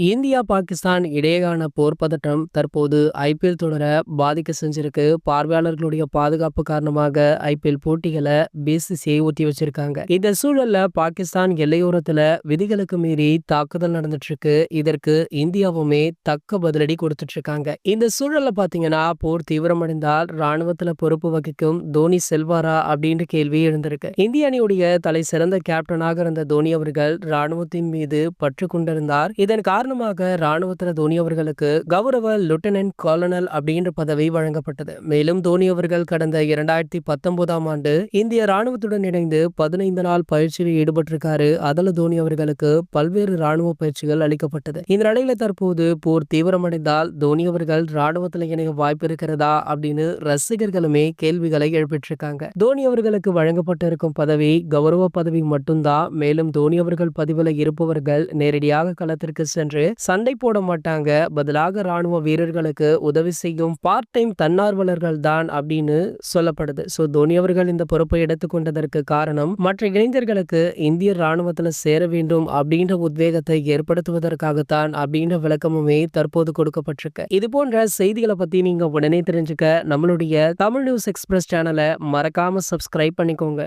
India, Pakistan இடையேயான போர் பதட்டம் தற்போது ஐபிஎல் தொடர பாதிக்க செஞ்சிருக்கு. பார்வையாளர்களுடைய பாதுகாப்பு காரணமாக ஐபிஎல் போட்டிகளை பிசிசிஐ ஒத்தி வச்சிருக்காங்க. இந்த சூழல்ல பாகிஸ்தான் எல்லையோரத்துல விதிகளுக்கு மீறி தாக்குதல் நடந்துட்டு இருக்கு. இதற்கு இந்தியாவுமே தக்க பதிலடி கொடுத்துட்டு இருக்காங்க. இந்த சூழல்ல பாத்தீங்கன்னா போர் தீவிரமடைந்தால் ராணுவத்துல பொறுப்பு வகிக்கும் தோனி செல்வாரா அப்படின்ற கேள்வி எழுந்திருக்கு. இந்திய அணியுடைய தலை சிறந்த கேப்டனாக இருந்த தோனி அவர்கள் ராணுவத்தின் மீது பற்று கொண்டிருந்தார். இதன் காரணமாக ராணுவத்துல தோனி அவர்களுக்கு கௌரவ லெப்டினன்ட் கர்னல் அப்படின்ற பதவி வழங்கப்பட்டது. மேலும் தோனி அவர்கள் கடந்த 2019ஆம் ஆண்டு இந்திய ராணுவத்துடன் இணைந்து 15 நாள் பயிற்சியில் ஈடுபட்டிருக்காரு. அதுல தோனி அவர்களுக்கு பல்வேறு ராணுவ பயிற்சிகள் அளிக்கப்பட்டது. இந்த நிலையில தற்போது போர் தீவிரமடைந்தால் தோனி அவர்கள் ராணுவத்துல இணைய வாய்ப்பு இருக்கிறதா அப்படின்னு ரசிகர்களுமே கேள்விகளை எழுப்பிட்டு இருக்காங்க. தோனி அவர்களுக்கு வழங்கப்பட்டிருக்கும் பதவி கௌரவ பதவி மட்டும்தான். மேலும் தோனி அவர்கள் பதிவுல இருப்பவர்கள் நேரடியாக களத்திற்கு சென்று சண்டை போட மாட்டாங்க. பதிலாக ராணுவ வீரர்களுக்கு உதவி செய்யும் பார்ட் டைம் தன்னார்வலர்கள் தான் அப்படின்னு சொல்லப்படுது. தோனி அவர்கள் இந்த பொறுப்பை எடுத்துக்கொண்டதற்கு காரணம் மற்ற இளைஞர்களுக்கு இந்திய ராணுவத்துல சேர வேண்டும் அப்படின்ற உத்வேகத்தை ஏற்படுத்துவதற்காகத்தான் அப்படின்ற விளக்கமுமே தற்போது கொடுக்கப்பட்டிருக்கு. இது போன்ற செய்திகளை பத்தி நீங்க உடனே தெரிஞ்சுக்க நம்மளுடைய தமிழ் நியூஸ் எக்ஸ்பிரஸ் சேனலை மறக்காம சப்ஸ்கிரைப் பண்ணிக்கோங்க.